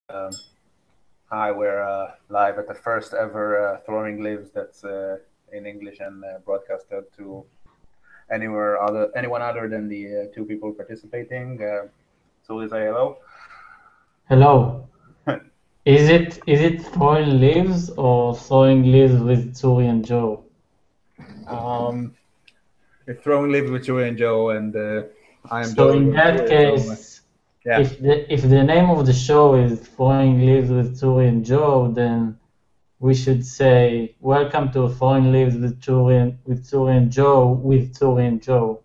Um, Hi, we're live at the first ever Throwing Leaves that's in English and broadcasted to anyone other than the two people participating. So we say hello. Hello. Is it throwing leaves or throwing leaves with Tzuri and Joe? um, it's Throwing Leaves with Tzuri and Joe, and I am So Joe in again that today. So case, yeah. if the name of the show is throwing leaves with Tzuri and Joe, then we should say welcome to throwing leaves with Tzuri and Joe with Tzuri and Joe.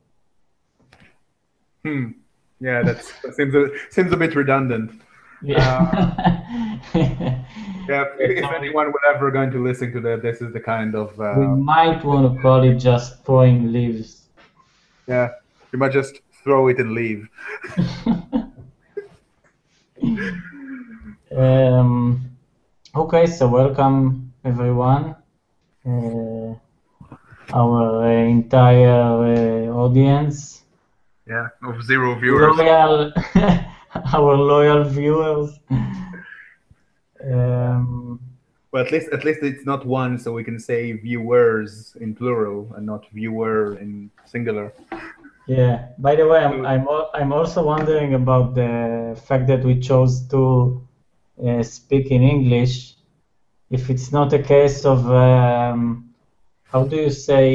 Hmm. Yeah, that seems a bit redundant. Yeah. Uh, yeah, Yeah, if so anyone would ever going to listen to that, this is the kind of we might want to call it just throwing leaves. yeah. You might just throw it and leave. um, okay, so welcome everyone. Uh, our entire audience, Yeah, of zero viewers. loyal, our loyal viewers. Um, Well, at least it's not one, so we can say viewers in plural and not viewer in singular. yeah. By the way, I'm So, I'm I'm also wondering about the fact that we chose to speak in English. If it's not a case of how do you say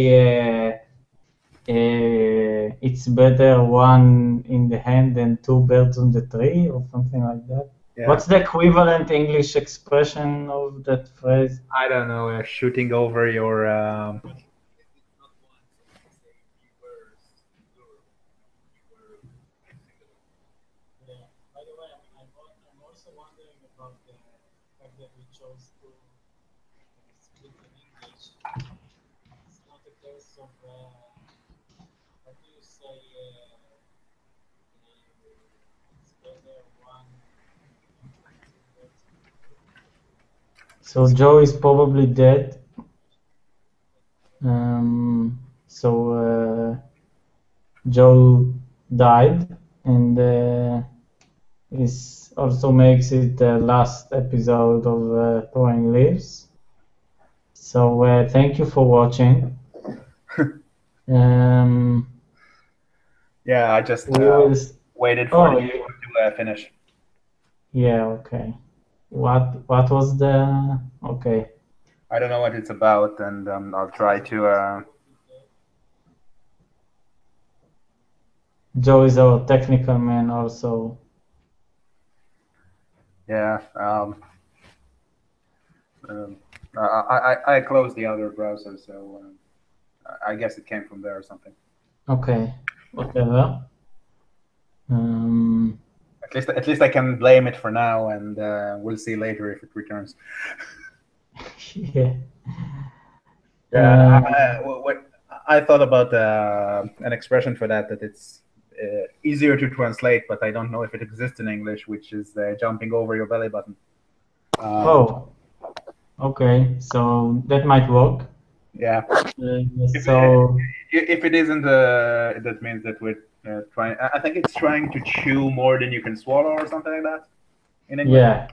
it's better one in the hand than two birds on the tree or something like that. yeah, What's the equivalent English expression of that phrase? I don't know, shooting over your. Yeah. By the way, I'm also wondering about the fact that we chose to speak in English. It's not a case of how do you say it's better one. So Joe is probably dead. So Joe died, and this also makes it the last episode of Throwing Leaves. So thank you for watching. Um, Yeah, I just we will. waited for the Oh, video to finish. yeah. Okay. What was the? Okay. I don't know what it's about, and I'll try to. Joe is our technical man also. Yeah. Um, I closed the other browser, so I guess it came from there or something. Okay. Whatever. Um, At least I can blame it for now, and we'll see later if it returns. yeah. Yeah, Um, what I thought about an expression for that it's easier to translate, but I don't know if it exists in English, which is jumping over your belly button. Um, oh, okay. So that might work. yeah, if So if it isn't, that means that we're trying. I think it's trying to chew more than you can swallow, or something like that in English. yeah,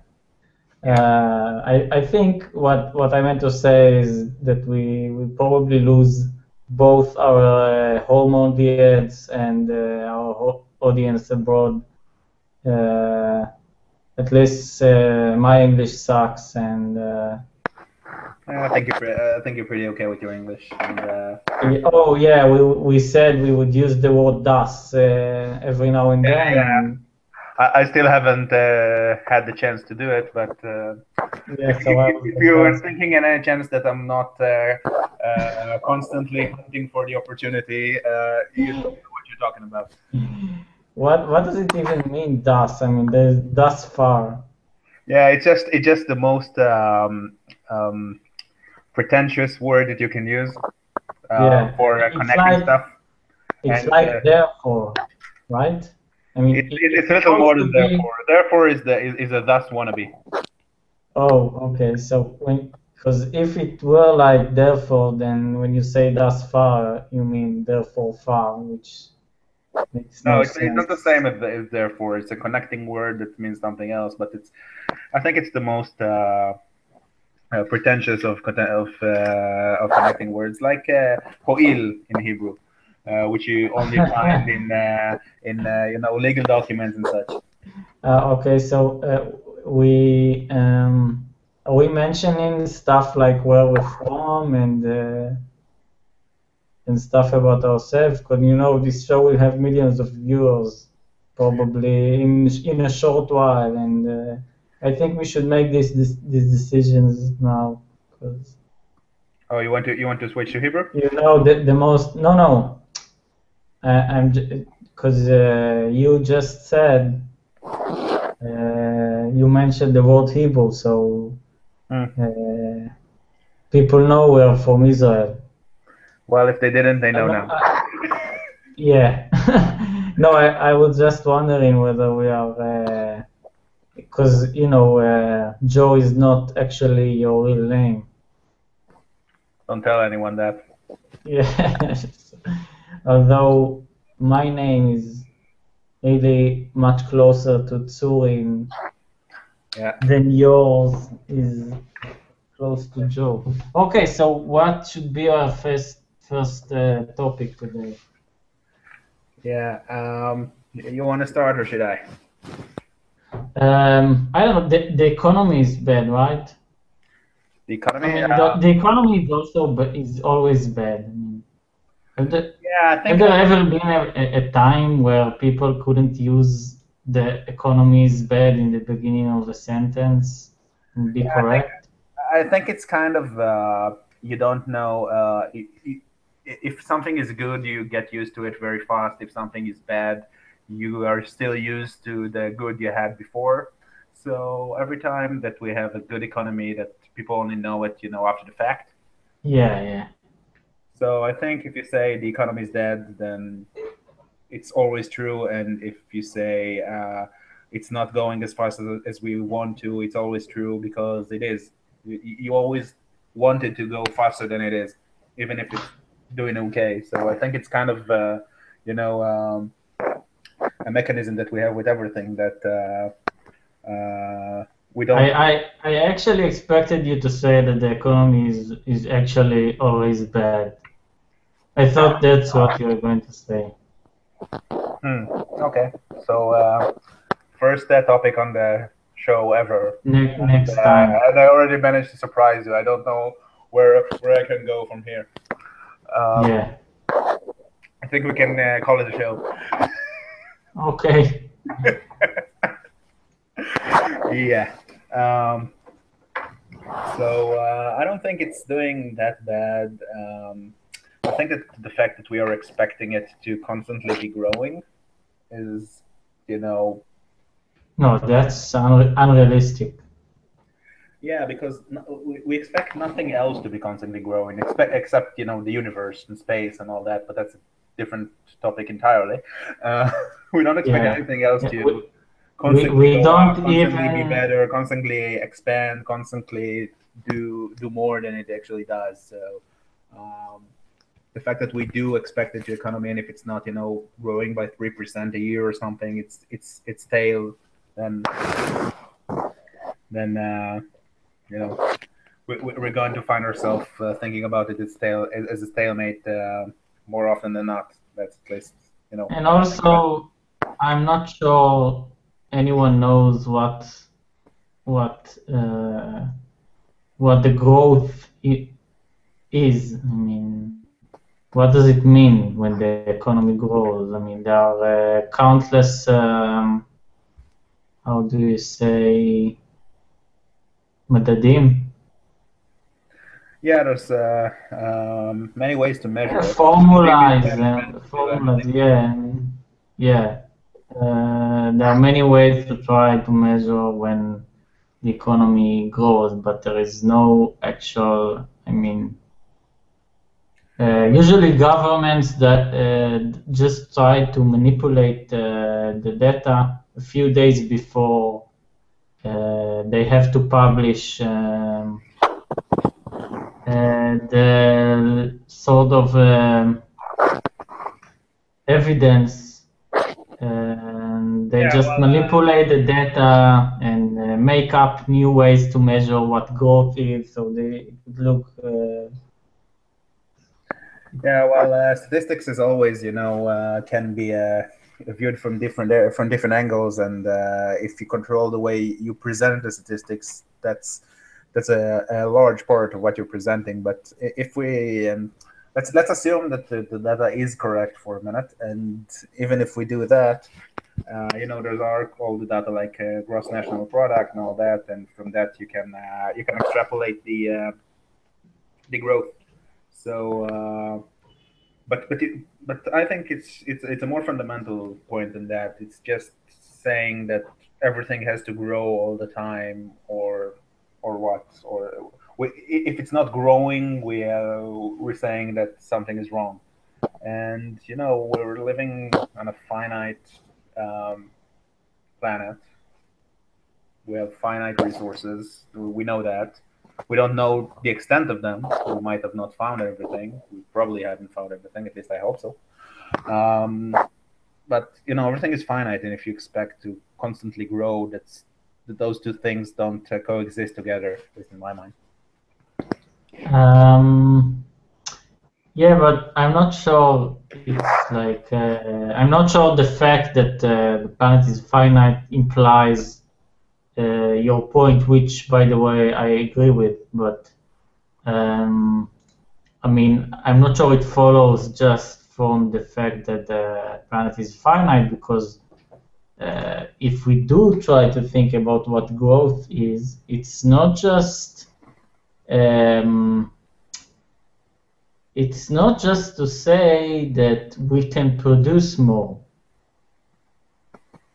Yeah, I think what I meant to say is that we will probably lose both our home audience and our audience abroad. Uh, at least my English sucks, and I think you're pretty okay with your English. And, oh yeah, we said we would use the word "das" every now and then, yeah, and I still haven't had the chance to do it, but yeah, so I was if the you were first. thinking any chance that I'm not constantly hunting for the opportunity, you don't know what you're talking about. What does it even mean, "das"? I mean, there's "thus far." Yeah, it's just the most um, pretentious word that you can use Yeah, for it's connecting like stuff, it's and like therefore, right? I mean, it's it's a little more supposed than to be. therefore. Therefore is a thus wannabe. Oh, okay. So because if it were like therefore, then when you say "thus far," you mean therefore far, which Makes No, no it's not the sense. same as therefore. It's a connecting word that means something else, but it's I think it's the most pretentious of connecting words, like ho'il in Hebrew, which you only find in legal documents and such. Okay, so we are we mentioning stuff like where we're from and stuff about ourselves? Because this show will have millions of viewers probably in a short while, and I think we should make these decisions now because Oh, you want to switch to Hebrew? the most no I'm because you just said you mentioned the word Hebrew, so Hmm. people know we're from Israel. Well, if they didn't, they know No, now. yeah. No, I was just wondering whether we are, because Joe is not actually your real name. Don't tell anyone that. Yes. Although my name is really much closer to Tzuri Yeah. than yours is close to Joe. Okay, so what should be our first topic today? Yeah. You want to start or should I? I don't know. The economy is bad, right? The I economy? mean, the economy is also is always bad. I mean, Yeah, I have think there ever been a time where people couldn't use the economy is bad in the beginning of a sentence and be yeah, correct? I think it's kind of you don't know if something is good, you get used to it very fast. If something is bad, you are still used to the good you had before. So every time that we have a good economy, that people only know it, after the fact. Yeah, yeah. So I think if you say the economy is dead, then it's always true. And if you say it's not going as fast as we want to, it's always true because it is. You always want it to go faster than it is, even if it's doing okay. So I think it's kind of, you know, um, a mechanism that we have with everything that we I, don't. I actually expected you to say that the economy is actually always bad. I thought that's what you were going to say. Hmm, okay. So first topic on the show ever, Next time. and I already managed to surprise you. I don't know where I can go from here. Um, Yeah. I think we can call it a show. Okay. Yeah. Um, so I don't think it's doing that bad. I think that the fact that we are expecting it to constantly be growing is, you know, No, that's unrealistic. yeah, because we expect nothing else to be constantly growing, except the universe and space and all that. But that's a different topic entirely. Uh, we don't expect Yeah. anything else Yeah, to constantly we go up, don't constantly be even. better, constantly expand, constantly do more than it actually does. So um, the fact that we do expect it to economy, and if it's not, growing by 3% a year or something, it's stale. Then then you know we're going to find ourselves thinking about it as a stalemate more often than not. That's at least And how I think about it. also, I'm not sure anyone knows what uh, what the growth is. I mean, what does it mean when the economy grows? I mean, there are countless. How do you say מדדים? Yeah, there's many ways to measure it. Maybe the Formulas better and to formulas, actually. yeah, yeah. There are many ways to try to measure when the economy grows, but there is no actual. I mean, usually governments that just try to manipulate the data a few days before they have to publish the sort of evidence and they Yeah, just manipulate the data and make up new ways to measure what growth is. So they look. yeah. Well, statistics is always, can be viewed from different angles, and if you control the way you present the statistics, that's a large part of what you're presenting. But if we let's assume that the data is correct for a minute, and even if we do that, there's all the data like gross national product and all that, and from that you can extrapolate the growth. So, but I think it's a more fundamental point than that. It's just saying that everything has to grow all the time, or what, if it's not growing, we're saying that something is wrong. And we're living on a finite um, planet. We have finite resources. We know that. We don't know the extent of them. We might have not found everything. We probably haven't found everything. At least I hope so. Um, but everything is finite, and if you expect to constantly grow, those two things don't coexist together. At least in my mind. Um, yeah, but I'm not sure. It's like I'm not sure the fact that the planet is finite implies your point, which, by the way, I agree with. But um, I mean, I'm not sure it follows just from the fact that the planet is finite, because if we do try to think about what growth is, um, it's not just to say that we can produce more.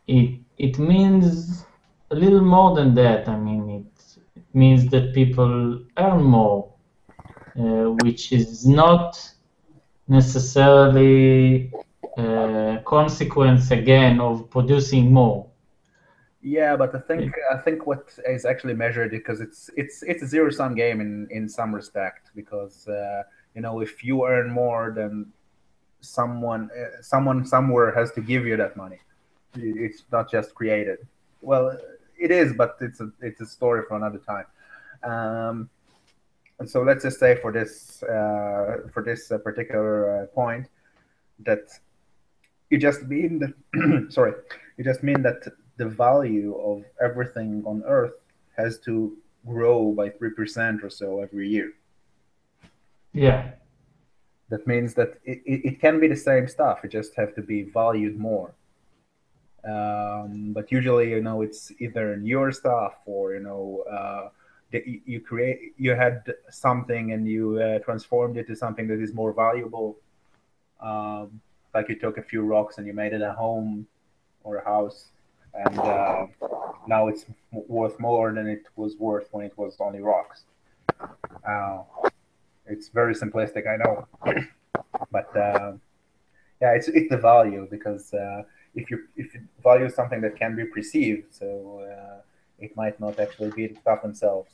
It means a little more than that. I mean, it means that people earn more, which is not necessarily a consequence again of producing more. Yeah, but I think what is actually measured, because it's a zero sum game in some respect, because if you earn more, then someone somewhere has to give you that money. It's not just created. Well, it is, but it's a story for another time. Um, and so let's just say for this particular point, that you just mean that sorry, you just mean that the value of everything on Earth has to grow by 3% or so every year. Yeah, That means that it can be the same stuff. It just have to be valued more. But usually, it's either newer stuff, or you had something and you transformed it to something that is more valuable. Like you took a few rocks and you made it a home or a house, and now it's worth more than it was worth when it was only rocks. Uh, it's very simplistic, I know, but yeah, it's the value, because if you value something that can be perceived, so it might not actually be the stuff themselves.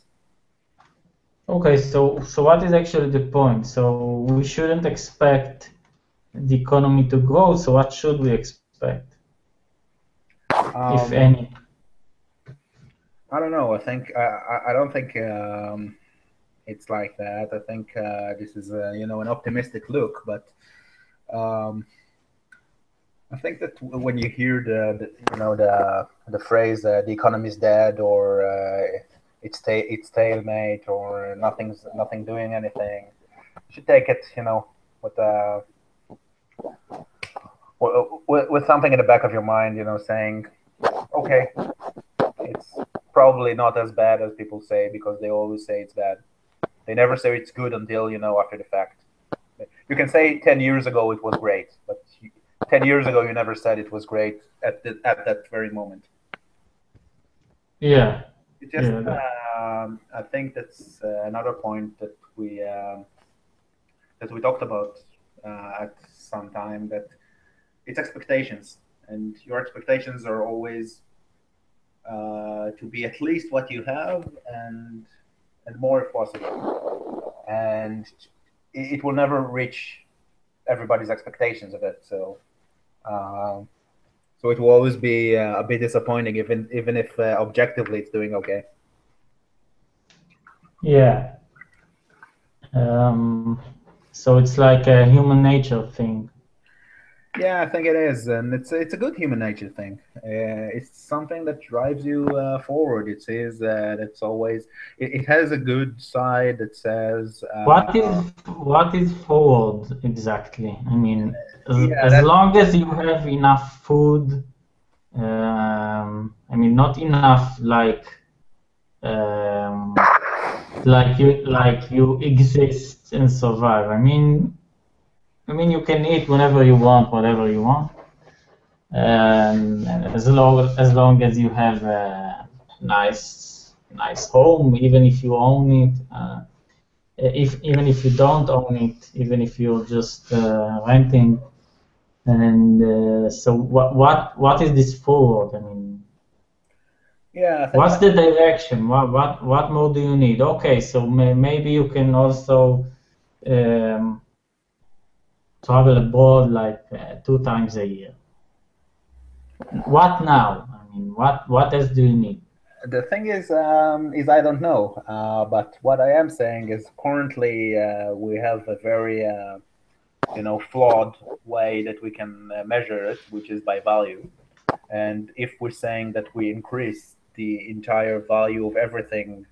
okay, so what is actually the point? So we shouldn't expect the economy to grow, so what should we expect, if Um, any? I don't know. I don't think it's like that. I think this is an optimistic look, but um, I think that when you hear the phrase "the economy is dead," or it's stalemate, or nothing doing anything, you should take it with with something in the back of your mind, saying, okay, it's probably not as bad as people say, because they always say it's bad. They never say it's good until after the fact. You can say 10 years ago it was great, but 10 years ago you never said it was great at that very moment. Yeah, It just yeah, I think that's another point that we talked about at some time, that it's expectations, and your expectations are always to be at least what you have, and more if possible, and it will never reach everybody's expectations of it. So So it will always be a bit disappointing, even if objectively it's doing okay. Yeah. Um, so it's like a human nature thing. Yeah, I think it is, and it's a good human nature thing. It's something that drives you forward. It says that it's always it has a good side that says What is forward exactly? I mean, yeah, as that long as you have enough food, I mean, not enough um, like you exist and survive. I mean, you can eat whenever you want, whatever you want, as long as you have a nice home, even if you own it. If even if you don't own it, even if you're just renting. And so what is this forward? I mean, yeah, I think what's the direction? What more do you need? Okay, so maybe you can also um, travel abroad like 2 times a year. What now? I mean, what else do you need? the thing is I don't know, but what I am saying is currently we have a very flawed way that we can measure it, which is by value. And if we're saying that we increase the entire value of everything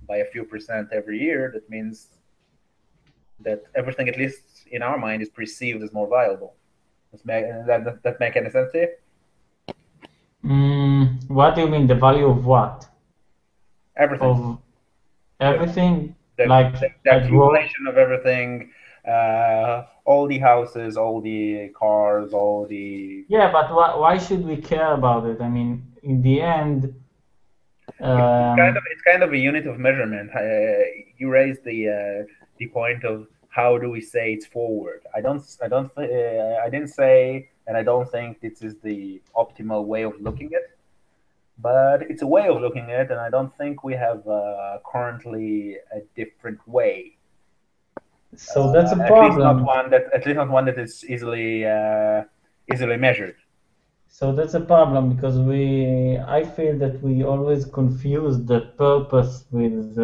by a few percent every year, that means that everything, at least in our mind, is perceived as more valuable. That make any sense to you? What do you mean? The value of what? Everything. Of The, everything? the Like what? accumulation of everything, all the houses, all the cars, all the. Yeah, but why should we care about it? I mean, in the end, um, It's kind of a unit of measurement. You raised the point of how do we say it's forward. I didn't say, and I don't think this is the optimal way of looking at it, but it's a way of looking at it, and I don't think we have currently a different way. so that's a problem. At least not one that is easily measured. So that's a problem because I feel that we always confuse the purpose with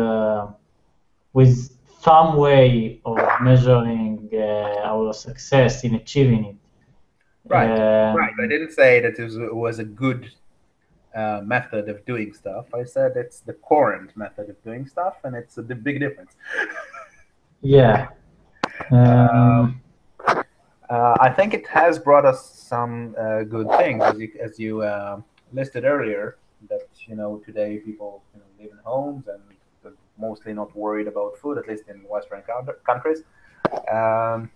some way of measuring our success in achieving it. Right, right. I Um, didn't say that it was a good method of doing stuff. I said it's the current method of doing stuff, and it's the big difference. yeah. Um, I think it has brought us some good things, as you listed earlier. That today people live in homes and they're mostly not worried about food, at least in Western countries. Um,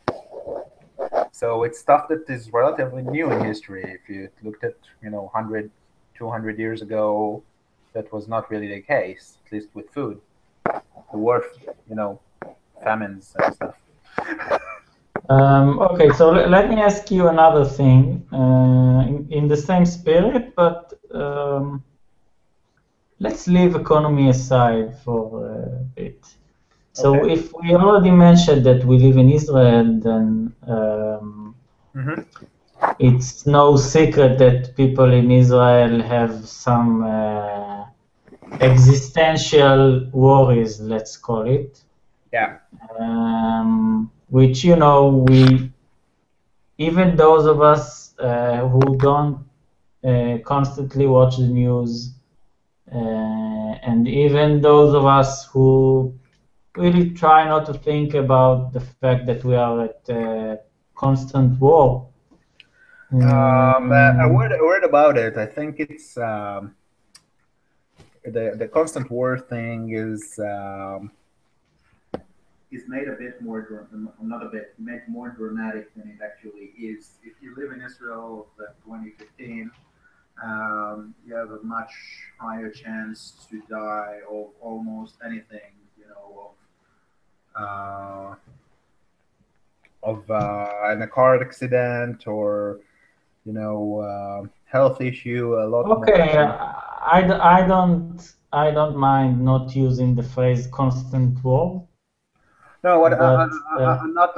so it's stuff that is relatively new in history. If you looked at 100, 200 years ago, that was not really the case, at least with food. There were famines and stuff. okay, so let me ask you another thing in the same spirit, but let's leave economy aside for a bit. So Okay. if we already mentioned that we live in Israel, then Hmm. it's no secret that people in Israel have some existential worries, let's call it, Yeah. which we even those of us who don't constantly watch the news, and even those of us who really try not to think about the fact that we are at constant war. A word about it. I think it's the constant war thing is made a bit more not a bit made more dramatic than it actually is. If you live in Israel of 2015, you have a much higher chance to die of almost anything, in a car accident or health issue a lot more Okay, than. I don't mind not using the phrase constant war, No, what but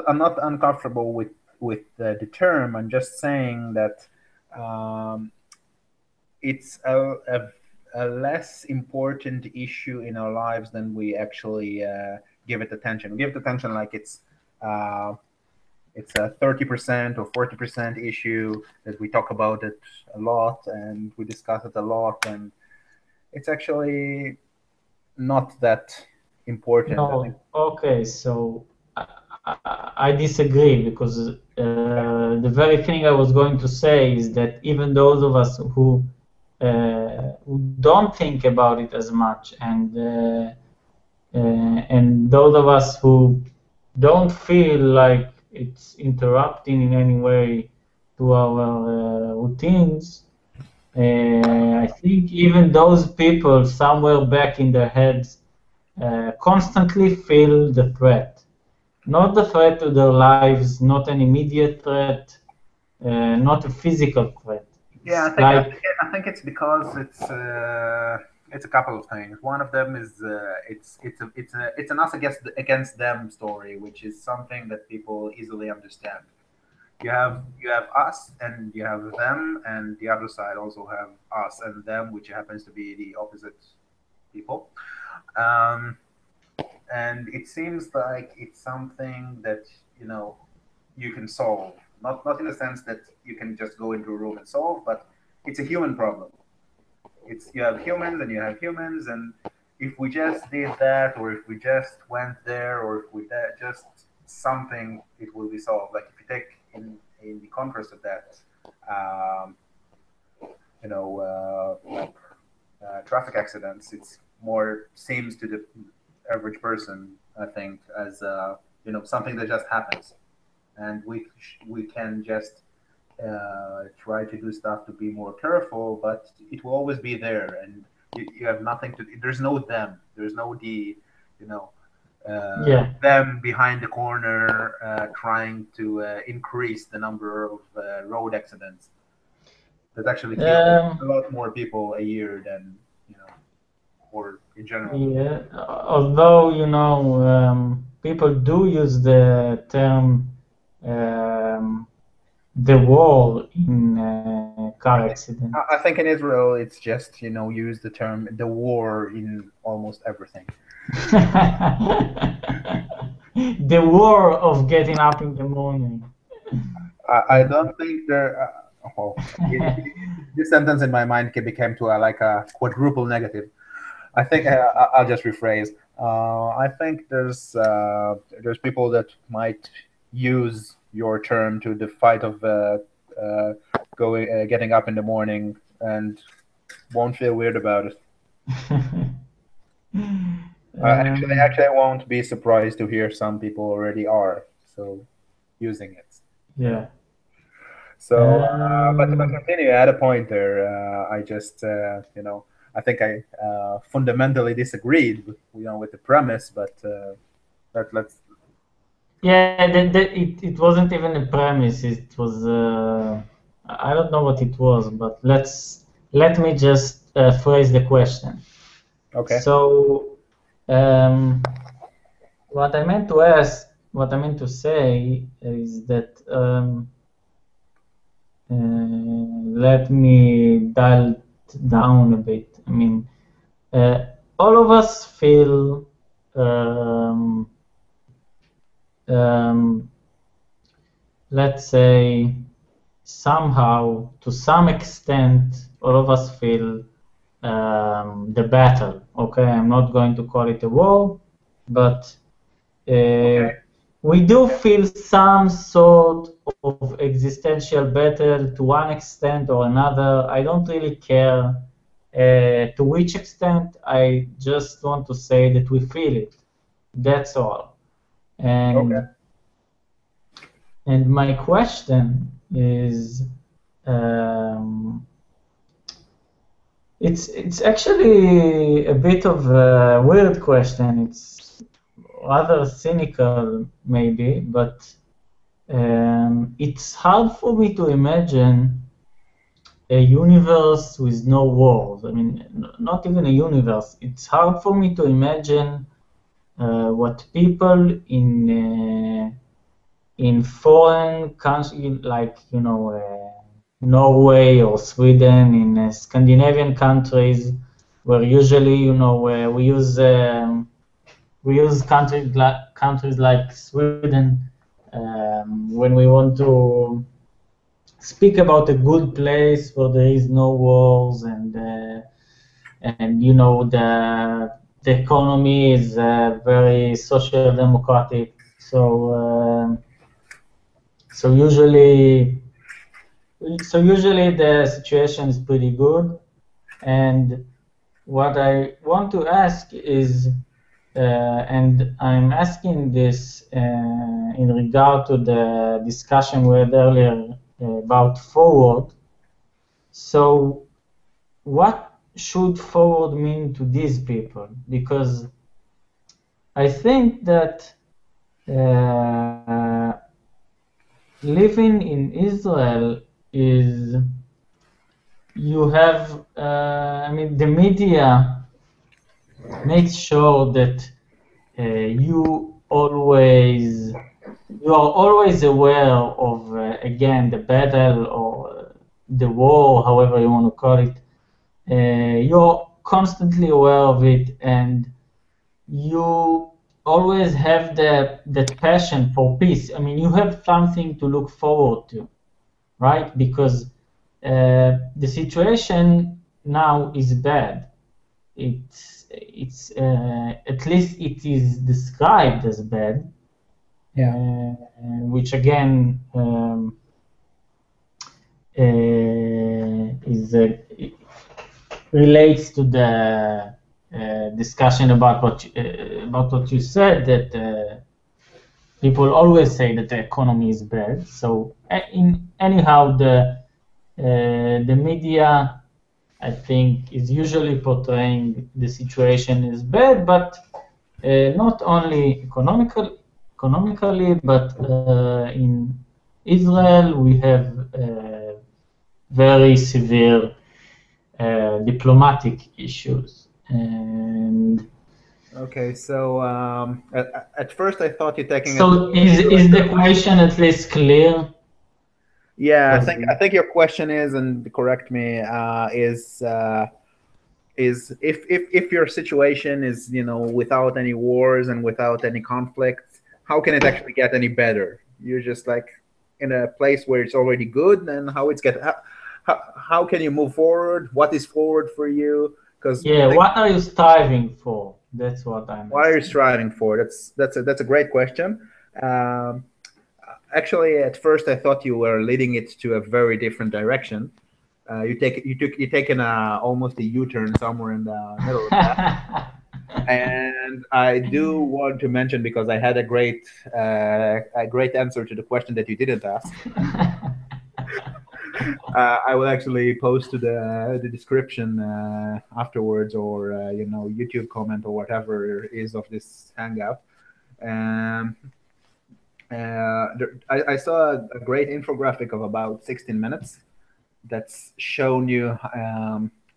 I'm not uncomfortable with the term. I'm just saying that um, it's a less important issue in our lives than we actually give it attention. We give it attention like uh, it's a 30% or 40% issue that we talk about it a lot and we discuss it a lot, and it's actually not that important. I think. No, okay, so I disagree because the very thing I was going to say is that even those of us who don't think about it as much, and those of us who don't feel like it's interrupting in any way to our routines, I think even those people somewhere back in their heads constantly feel the threat. Not the threat to their lives, not an immediate threat, not a physical threat. Yeah, It's like, I think it's because it's a couple of things. One of them is it's an us against them story, which is something that people easily understand. You have us and you have them, and the other side also have us and them, which happens to be the opposite people. Um, and it seems like it's something that you know you can solve. Not in the sense that you can just go into a room and solve, but it's a human problem. It's you have humans and you have humans, and if we just did that, or if we just went there, or if we just something, it will be solved. Like if you take in the contrast of that, um, like traffic accidents, it's more seems to the average person, I think, as something that just happens, and we can just try to do stuff to be more careful, but it will always be there, and you have nothing to. There's no them. There's no you know, yeah. them behind the corner trying to increase the number of road accidents that actually kill a Um, lot more people a year than or in general. yeah. Although, people do use the term um, the war in car I think accidents. I think in Israel it's just use the term the war in almost everything. The war of getting up in the morning. I don't think there. Well, this sentence in my mind became to like a quadruple negative. I think I'll just rephrase. I think there's people that might use your term to the fight of uh, getting up in the morning and won't feel weird about it. Actually, I won't be surprised to hear some people already are so using it. Yeah. yeah. So, but Um, continue. At a point there, I just I think I fundamentally disagreed with the premise, but let's. yeah, it wasn't even a premise. It was I don't know what it was, but let me just phrase the question. Okay. So, what I meant to ask, what I meant to say is that let me dial it down a bit. I mean, uh, all of us feel, um, um, let's say, somehow, to some extent, all of us feel the battle. Okay, I'm not going to call it a war, but uh, Okay. we do feel some sort of existential battle to one extent or another. I don't really care to which extent. I just want to say that we feel it. That's all. Okay. And my question is, um, it's actually a bit of a weird question. It's rather cynical, maybe, but it's hard for me to imagine a universe with no wars. I mean, not even a universe. It's hard for me to imagine what people in foreign countries, like Norway or Sweden, in Scandinavian countries, where usually, we use countries like Sweden when we want to speak about a good place where there is no wars and the economy is very social democratic. So usually the situation is pretty good. And what I want to ask is, and I'm asking this in regard to the discussion we had earlier about forward. So what should forward mean to these people? Because I think that uh, living in Israel is, you have, the media makes sure that you are always aware of, again, the battle or the war, however you want to call it. You're constantly aware of it, and you always have that passion for peace. I mean, you have something to look forward to, right? Because the situation now is bad. It's at least it is described as bad, Yeah. which again is relates to the discussion about what you said, that people always say that the economy is bad. So anyhow, the media, I think, is usually portraying the situation as bad, but not only economically, but in Israel we have very severe diplomatic issues. And Okay, so at first I thought you're taking it so to is like the question at least clear? yeah, I 'Cause- think your question is, and correct me, is if your situation is without any wars and without any conflicts, how can it actually get any better? You're just like in a place where it's already good, and how can you move forward? What is forward for you? Because I yeah, think what are you striving for? That's what I'm what are you asking. striving for? That's a great question. Um, Actually, at first I thought you were leading it to a very different direction. You're taking almost a U-turn somewhere in the middle of that. And I do want to mention, because I had a great answer to the question that you didn't ask. I will actually post to the description afterwards, or YouTube comment or whatever is of this hangout. Um, I saw a great infographic of about 16 minutes that's shown you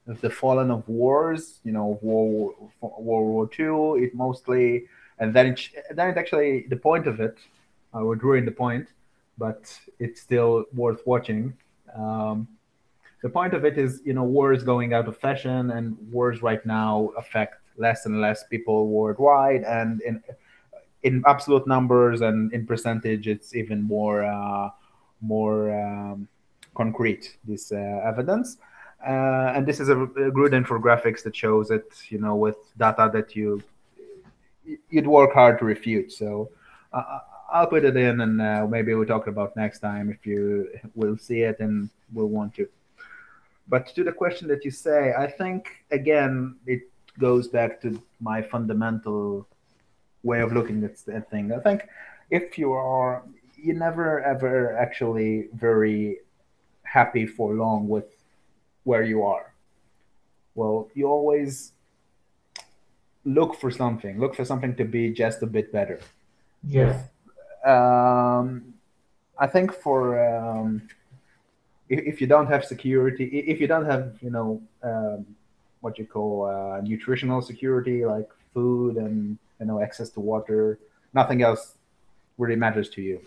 the fallen of wars. World War II. It mostly, and then it actually, the point of it. I would ruin the point, but it's still worth watching. Um, the point of it is, wars going out of fashion, and wars right now affect less and less people worldwide, and in absolute numbers and in percentage, it's even more concrete, this evidence. And this is a good infographics that shows it, with data that you'd work hard to refute. So uh, I'll put it in, and maybe we'll talk about next time if you will see it and will want to. But to the question that you say, I think again it goes back to my fundamental way of looking at that thing. I think if you never ever actually very happy for long with where you are. Well, you always look for something to be just a bit better. If Yeah, I think if you don't have security, if you don't have what you call nutritional security, like food and access to water, nothing else really matters to you.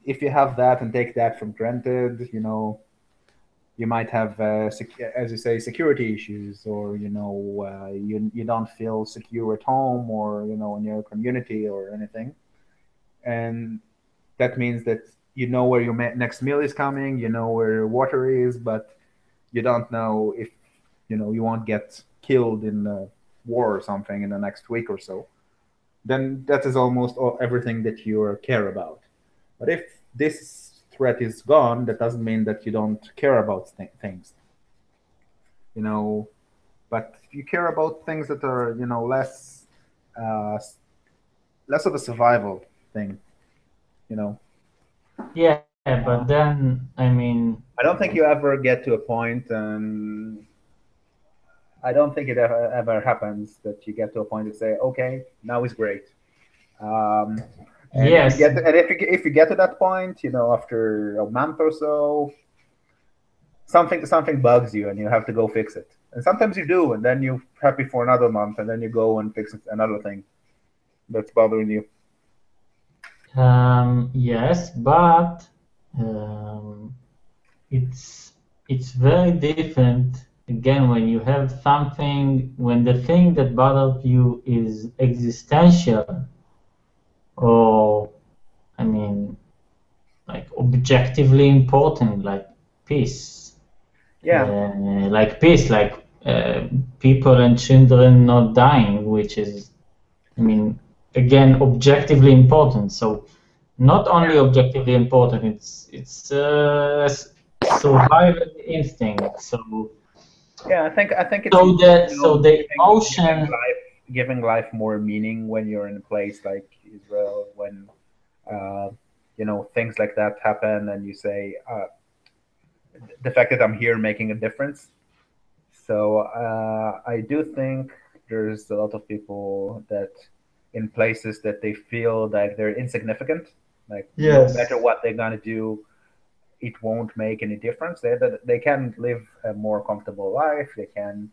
If you have that and take that for granted, you might have, as you say, security issues, or you don't feel secure at home, or in your community or anything, and that means that where your next meal is coming, where your water is, but you don't know if you won't get killed in a war or something in the next week or so. Then that is almost everything that you care about. But if this threat is gone, that doesn't mean that you don't care about things, you know. But you care about things that are, uh, less of a survival thing, you know. Yeah, but Uh, then, I mean, I don't think you ever get to a point, and I don't think it ever happens that you get to a point and say, okay, now is great. Um, and if you yes, get to, and if you get to that point, after a month or so, something bugs you, and you have to go fix it. And sometimes you do, and then you're happy for another month, and then you go and fix another thing that's bothering you. yes, but um, it's it's very different again when you have something, when the thing that bothers you is existential, or I mean, like objectively important, like peace, Yeah, like people and children not dying, which is, I mean, again, objectively important. So not only yeah, objectively important, it's survival instinct. So yeah. I think it's so easier, the so the emotion, giving life more meaning when you're in a place like Israel, when uh, things like that happen, and you say, the fact that I'm here making a difference. So I do think there's a lot of people that in places that they feel like they're insignificant, like no matter yes, what they're gonna do, it won't make any difference. They can live a more comfortable life. They can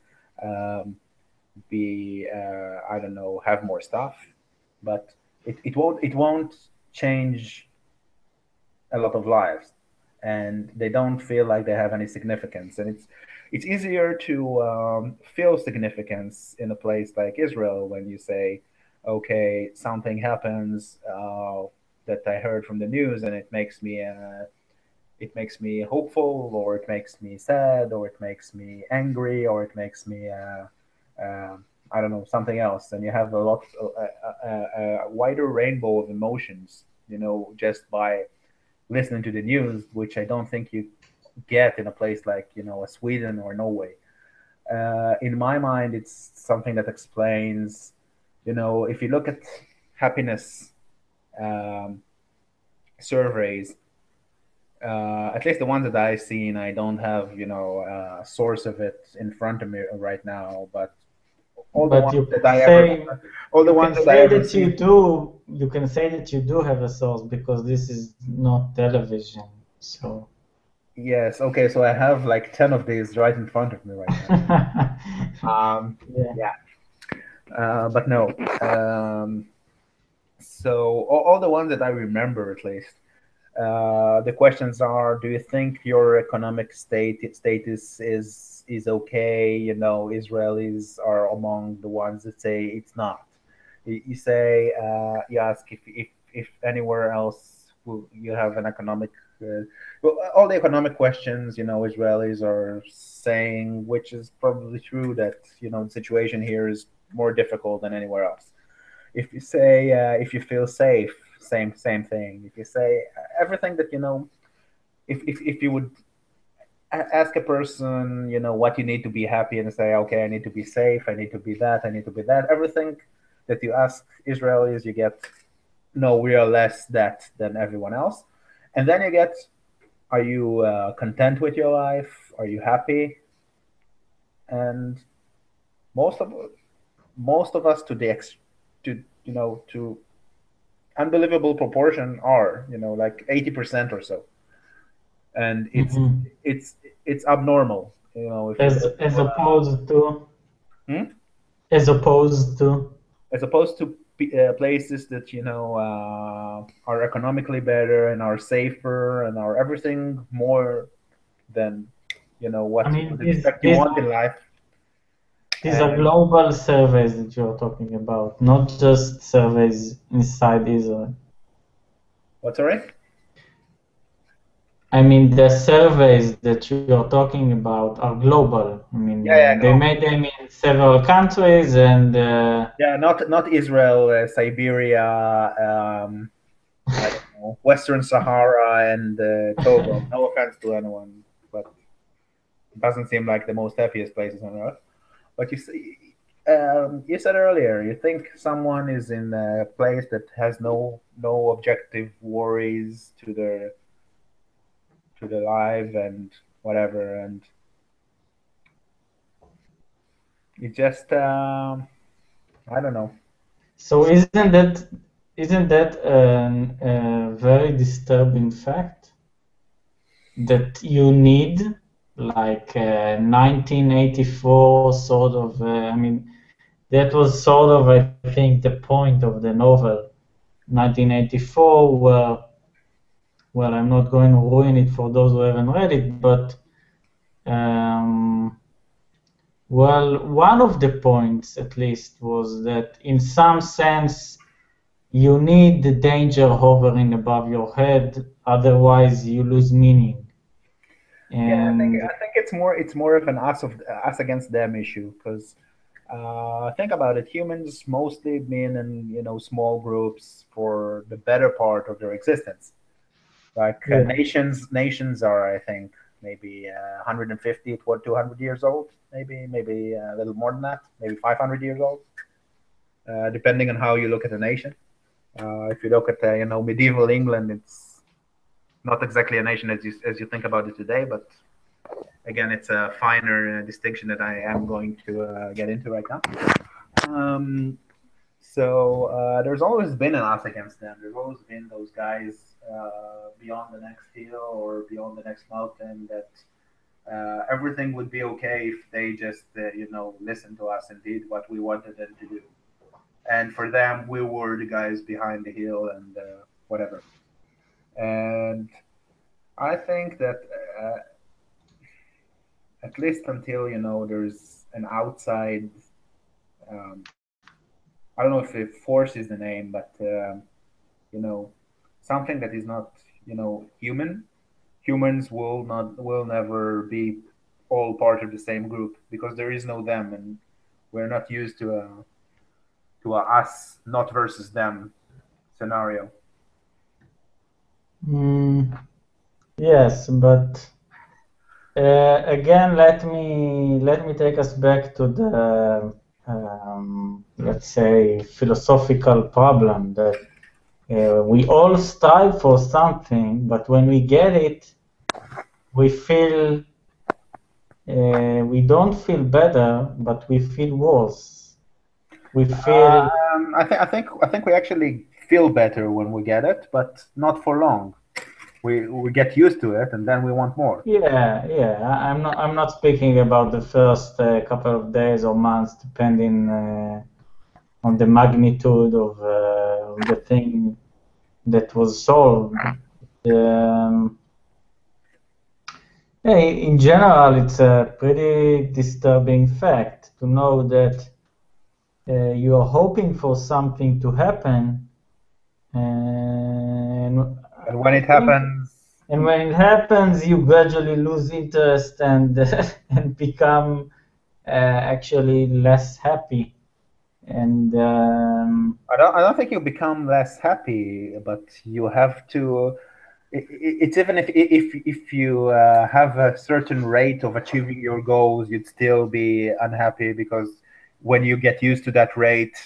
be I don't know, have more stuff, but it won't change a lot of lives, and they don't feel like they have any significance. And it's easier to feel significance in a place like Israel when you say, okay, something happens that I heard from the news, and it makes me hopeful, or it makes me sad, or it makes me angry, or it makes me I don't know, something else. And you have a wider rainbow of emotions, just by listening to the news, which I don't think you get in a place like a Sweden or Norway. In my mind, it's something that explains, if you look at happiness um, surveys, at least the ones that I've seen, I don't have a source of it in front of me right now, but all the but ones that I ever, all the you ones can that I say ever that seen. you can say that you do have a source because this is not television. So Yes, okay, so I have like 10 of these right in front of me right now. yeah. Yeah, but no. So all the ones that I remember, at least, the questions are: do you think your economic status is okay? Israelis are among the ones that say it's not. You say, you ask if anywhere else you have an economic. Well, all the economic questions, Israelis are saying, which is probably true, that the situation here is more difficult than anywhere else. If you say, if you feel safe, same thing. If you say everything that if you would ask a person, what you need to be happy, and say, okay, I need to be safe, I need to be that, I need to be that. Everything that you ask Israelis, you get, no, we are less that than everyone else. And then you get, are you content with your life? Are you happy? And most of most of us, to unbelievable proportion, are like 80% or so. And it's Mhm. it's it's abnormal, if you look As opposed to hmm? as opposed to As opposed to places that are economically better and are safer and are everything more than I what you mean, would expect you want in life. these are And global surveys that you're talking about, not just surveys inside Israel. what's right? I mean, the surveys that you're talking about are global. I mean, Yeah, yeah, they global. made them in several countries, and Yeah, not Israel, Siberia, I don't know, Western Sahara, and Togo. No offense to anyone, but it doesn't seem like the most happiest places on earth. But you see, you said earlier, you think someone is in a place that has no objective worries to their life and whatever, and it just I don't know. so isn't that a very disturbing fact that you need like 1984 sort of? I mean, that was sort of, I think, the point of the novel 1984, where, well, I'm not going to ruin it for those who haven't read it, but well, one of the points, at least, was that in some sense you need the danger hovering above your head, otherwise you lose meaning. Yeah, And I think it's more of an us against them issue because think about it. Humans mostly been in small groups for the better part of their existence. Like yeah, nations are, I think, maybe 150 to 200 years old, maybe a little more than that, maybe 500 years old, depending on how you look at a nation. If you look at medieval England, it's not exactly a nation as you think about it today, but again, it's a finer distinction that I am going to get into right now. Um, so there's always been an us against them. There's always been those guys beyond the next hill or beyond the next mountain that everything would be okay if they just listened to us and did what we wanted them to do. And for them, we were the guys behind the hill and whatever. And I think that at least until there's an outside um, I don't know if force is the name, but you know something that is not human. Humans will never be all part of the same group because there is no them, and we're not used to a us not versus them scenario. mm, yes, but again, let me take us back to the let's say philosophical problem that we all strive for something, but when we get it, we feel we don't feel better, but we feel worse. We feel, I think we actually feel better when we get it, but not for long. We get used to it, and then we want more. yeah, yeah. I'm not speaking about the first couple of days or months, depending on the magnitude of the thing that was solved. Um, yeah, in general, it's a pretty disturbing fact to know that you are hoping for something to happen, and And when I it think, happens, and when it happens, you gradually lose interest and and become actually less happy. And I don't think you become less happy, but you have to. It's even if you have a certain rate of achieving your goals, you'd still be unhappy because when you get used to that rate,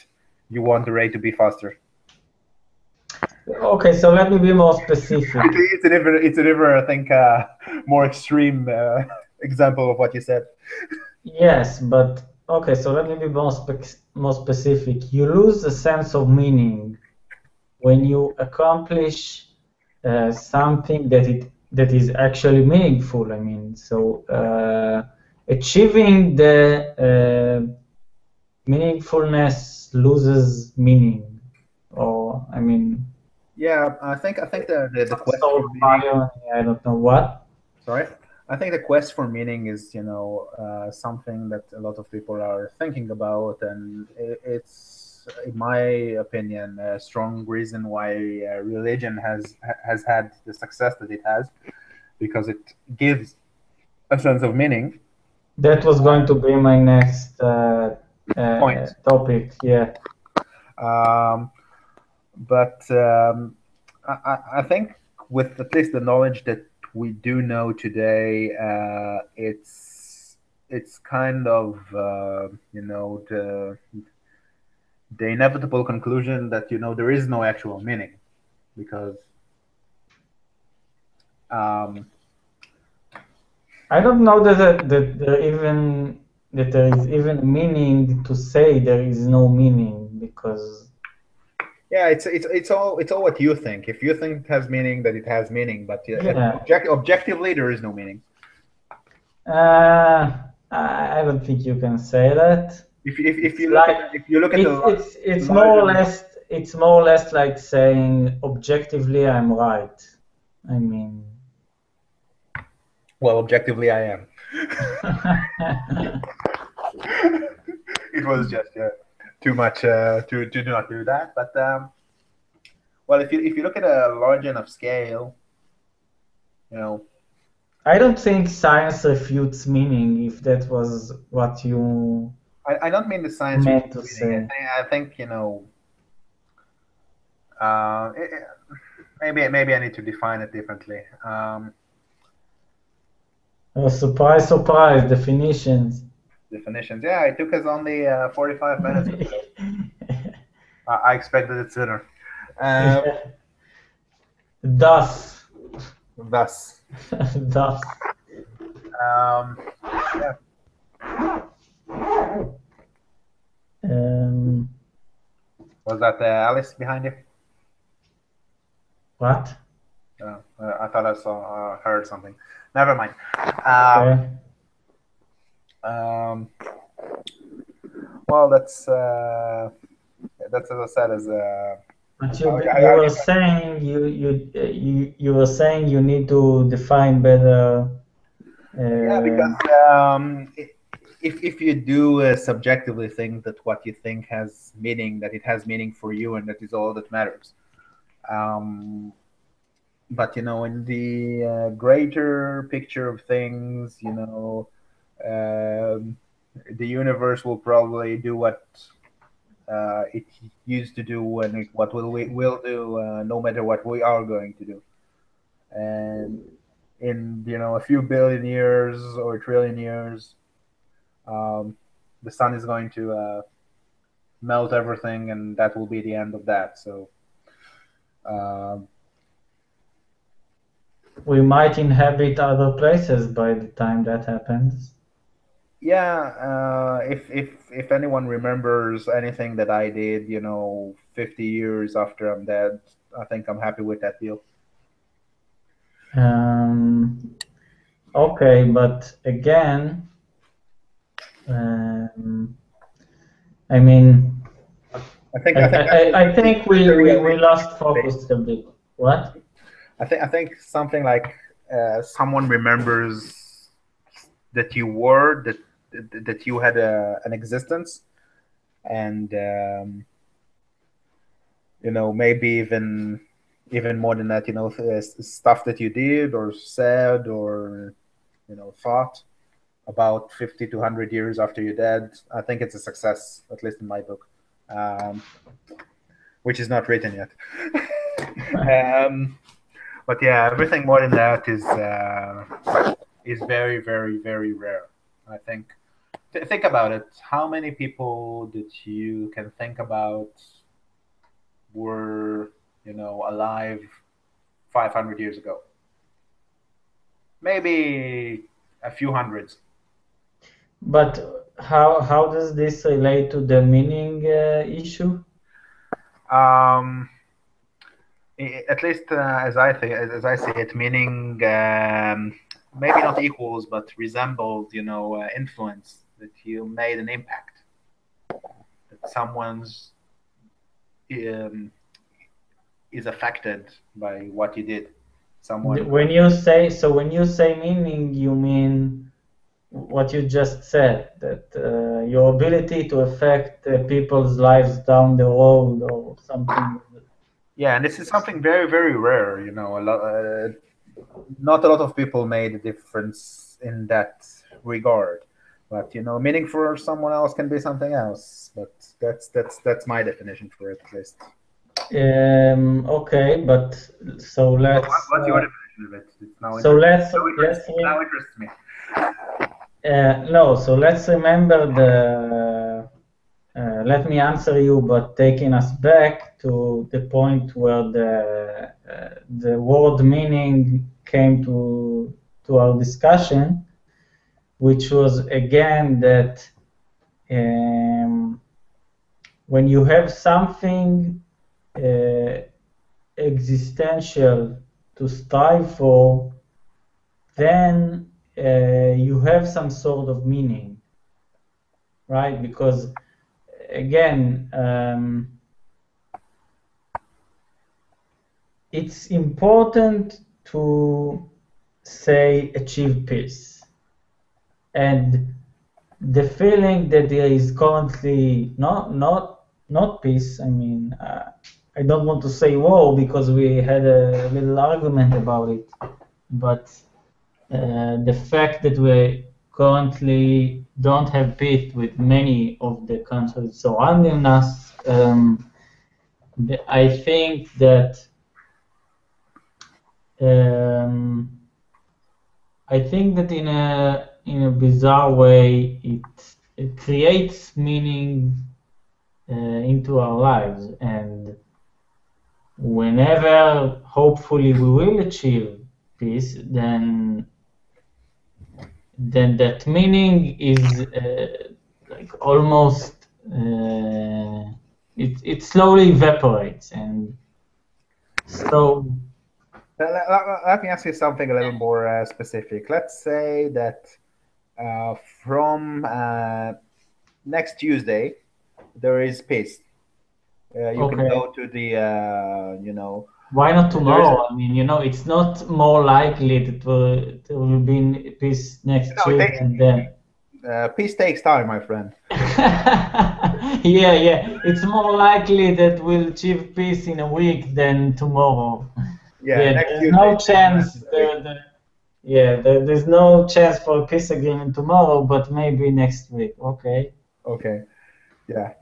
you want the rate to be faster. okay, so let me be more specific. It's a I think, more extreme example of what you said. Yes, but okay, so let me be more specific. You lose a sense of meaning when you accomplish something that is actually meaningful. I mean, so achieving the meaningfulness loses meaning. or I mean, Yeah, I think the quest for soul meaning. fire. I don't know what. Sorry, I think the quest for meaning is something that a lot of people are thinking about, and it's, in my opinion, a strong reason why religion has had the success that it has, because it gives a sense of meaning. That was going to be my next Point. topic. Yeah. Um, but I think with at least the knowledge that we do know today, it's kind of the inevitable conclusion that there is no actual meaning, because um, I don't know that there is even meaning to say there is no meaning because yeah, it's all what you think. If you think it has meaning, that it has meaning, but yeah. objectively there is no meaning. I don't think you can say that. If It's you look at like the it's more larger or less like saying objectively I'm right. I mean, well, objectively I am. It was just too much to not do that. But well, if you look at a large enough scale, you know, I don't think science refutes meaning if that was what you I don't mean the science meant to reading. say. I think uh, it, it- maybe I need to define it differently. Oh, surprise, surprise, definitions. Definitions. Yeah, it took us only 45 minutes. I expected it sooner. Um, Yeah. Thus, thus, thus. um, yeah. Um, Was that Alice behind you? what? I thought I saw heard something. Never mind. Okay. Um, well, that's as I said, as But you how do were you saying you were saying you need to define better. yeah, because Uh, if you do subjectively think that what you think has meaning, that it has meaning for you, and that is all that matters. Um, but in the greater picture of things, um, the universe will probably do what it used to do, and what will do, no matter what we are going to do. And in a few billion years or trillion years, um, the sun is going to melt everything, and that will be the end of that. So uh, we might inhabit other places by the time that happens. yeah, if anyone remembers anything that I did, 50 years after I'm dead, I think I'm happy with that deal. Um, okay, but again, um, I mean, I think that's I think that's a we realistic lost thing. focus a bit. What? I think something like someone remembers that you were that you had an existence, and maybe even more than that, stuff that you did or said or thought about 50 to 100 years after you're dead. I think it's a success, at least in my book, um, which is not written yet. um, but yeah, everything more than that is very, very, very rare. I think. Think about it. How many people that you can think about were, alive 500 years ago? Maybe a few hundreds. But how does this relate to the meaning issue? Um, at least as I see it, meaning maybe not equals, but resembles, influence, that you made an impact, that someone's um, is affected by what you did. Someone, When you say meaning, you mean what you just said, that your ability to affect people's lives down the road or something. yeah, and this is something very, very rare. Not a lot of people made a difference in that regard. But meaning for someone else can be something else. But that's my definition for it, at least. Okay, but so let's What's your definition of it? It's now so interesting. let's let's It now interests me. no, so let's remember let me answer you, but taking us back to the point where the word meaning came to our discussion, which was again that when you have something uh, existential to strive for, then you have some sort of meaning, right? Because again, it's important to say achieve peace. And the feeling that there is currently not peace, I mean, I don't want to say war because we had a little argument about it, but the fact that we currently don't have peace with many of the countries surrounding us, I think that um, in a bizarre way it creates meaning into our lives, and whenever hopefully we will achieve peace, then that meaning is like almost it slowly evaporates, and so Let me ask you something a little more specific. Let's say that from next Tuesday, there is peace. You can okay, go to the, why not there is, tomorrow? I mean, it's not more likely that there will be peace next no, Tuesday and then. peace takes time, my friend. Yeah. It's more likely that we'll achieve peace in a week than tomorrow. Yeah, Yeah, next there's Tuesday, no the rest chance. of the week. There's no chance for a peace agreement tomorrow, but maybe next week. Okay. Okay, yeah.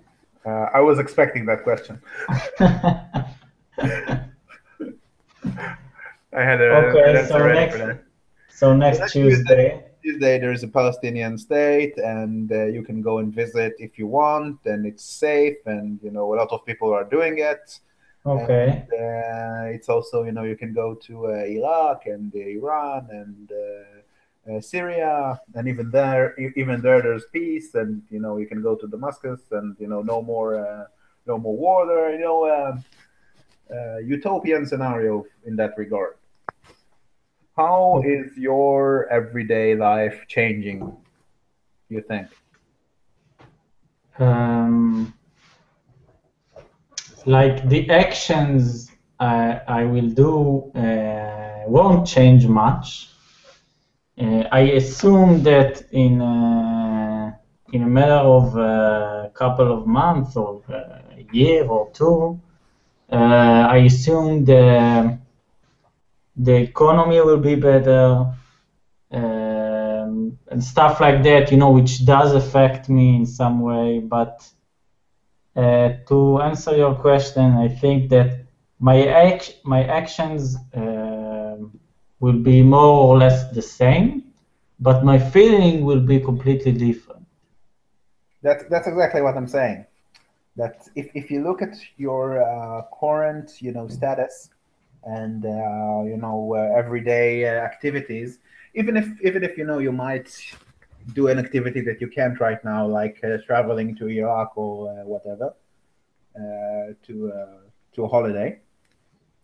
I was expecting that question. I had an Okay, answer ready for that. so So next next Tuesday, Tuesday. there's a Palestinian state, and you can go and visit if you want, and it's safe, and a lot of people are doing it. And Okay. it's also, you can go to Iraq and Iran and Syria, and even there, there's peace, and you can go to Damascus, and no more war there. Utopian scenario in that regard. How is your everyday life changing, you think? Um, like the actions I will do won't change much. I assume that in a matter of a couple of months or a year or two, I assume the economy will be better, and stuff like that, which does affect me in some way. But to answer your question, I think that my actions will be more or less the same, but my feeling will be completely different. That's exactly what I'm saying. That if you look at your current, status and everyday activities, even if you might do an activity that you can't right now, like traveling to Iraq or whatever, to a holiday.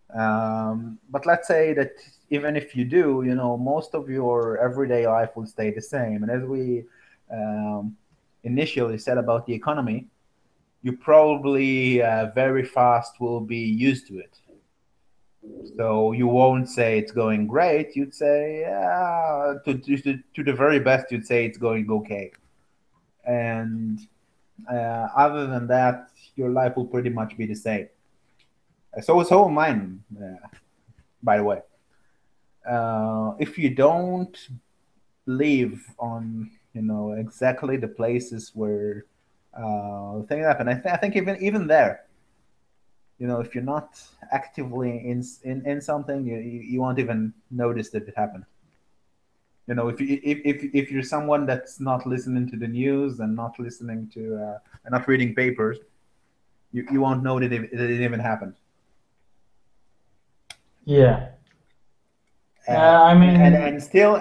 But let's say that even if you do, most of your everyday life will stay the same. And as we um, initially said about the economy, you probably very fast will be used to it. So you won't say it's going great. You'd say, yeah, to the very best, you'd say it's going okay. And other than that, your life will pretty much be the same. So mine, by the way. If you don't live on, exactly the places where things happen, I think even there, if you're not actively in something, you won't even notice that it happened. If you're someone that's not listening to the news and not listening to and not reading papers, you won't know that it even happened. Yeah. uh, I and mean, and still,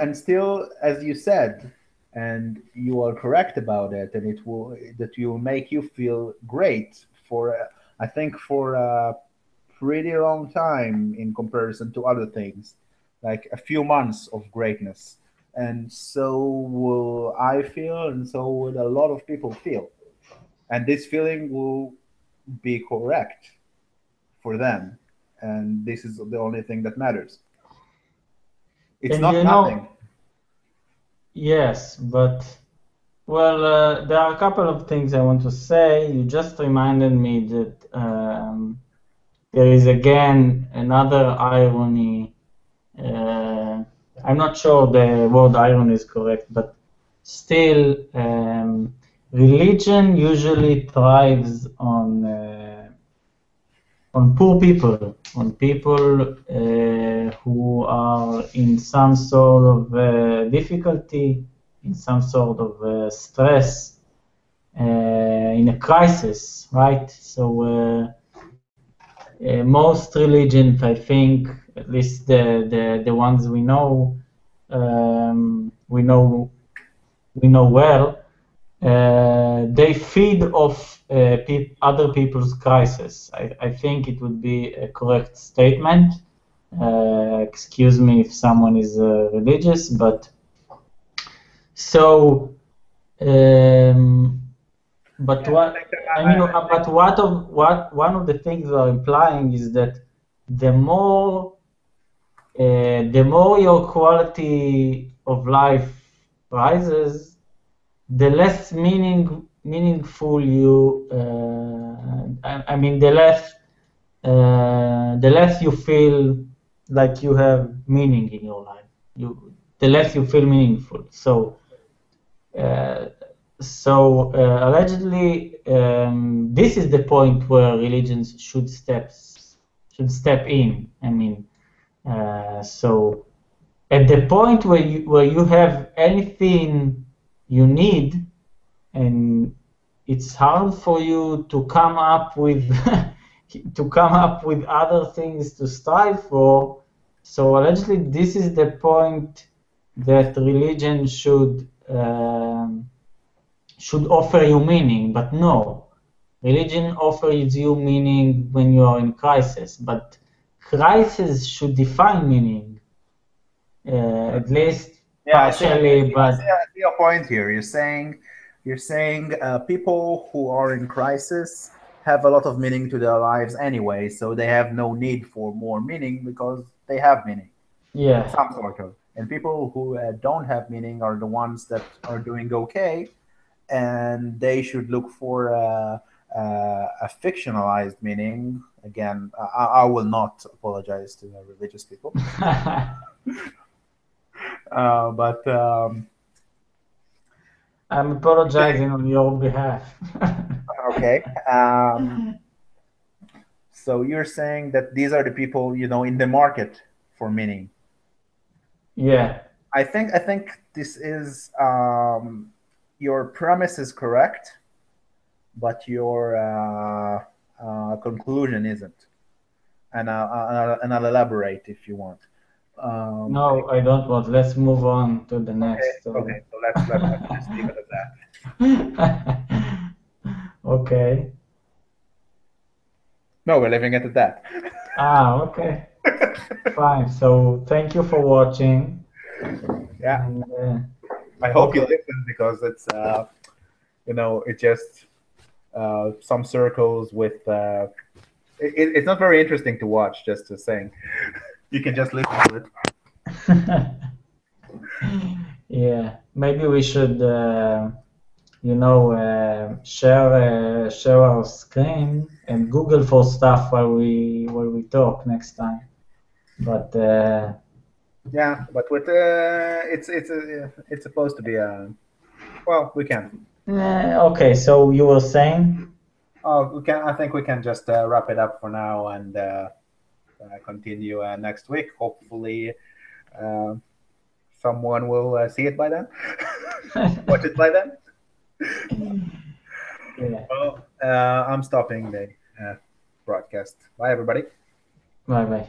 as you said, and you are correct about it, and that will make you feel great for I think for a pretty long time in comparison to other things, like a few months of greatness. And so will I feel, and so would a lot of people feel, and this feeling will be correct for them, and this is the only thing that matters. It's and not you nothing. know, yes, but well, there are a couple of things I want to say. You just reminded me that there is again another irony. Uh, I'm not sure the word irony is correct, but still, religion usually thrives on poor people, on people who are in some sort of difficulty, in some sort of stress, in a crisis, right? So most religions, I think, at least the ones we know we know well, they feed off other people's crisis. I think it would be a correct statement. Excuse me if someone is religious, but so. Um, but Yeah, I what think I mean, but what one of the things we are implying is that the more the more your quality of life rises, the less meaningful you. I mean, the less you feel like you have meaning in your life. The less you feel meaningful. Uh, allegedly, this is the point where religions should step in. I mean, so at the point where you have anything you need, and it's hard for you to come up with other things to strive for. So allegedly, this is the point that religion should offer you meaning. But no, religion offers you meaning when you are in crisis. But crisis should define meaning, at least Yeah, I see. I partially. see. I see. But I see a point here. You're saying people who are in crisis have a lot of meaning to their lives anyway, so they have no need for more meaning because they have meaning, yeah. some sort of. And people who don't have meaning are the ones that are doing okay, and they should look for a fictionalized meaning. Again, I will not apologize to the religious people, but. I'm apologizing on your behalf. Okay. So you're saying that these are the people, in the market for meaning. Yeah. I think this is your premise is correct, but your conclusion isn't. And I'll elaborate if you want. No, I don't want. Let's move on to the Okay. next. Okay. So let's just leave it at that. Okay. No, we're leaving it at that. Okay. Fine. So thank you for watching. Yeah. And I hope you okay. listen because it's just some circles with It's not very interesting to watch. Just to saying, you can just listen to it. Yeah, maybe we should, share our screen and Google for stuff while we talk next time. But Yeah, but with it's supposed to be a well, we can. okay, so you were saying? Oh, we can. I think we can just wrap it up for now and continue next week. Hopefully, uh, someone will see it by then. Watch it by then. Yeah. Well, I'm stopping the broadcast. Bye, everybody. Bye bye.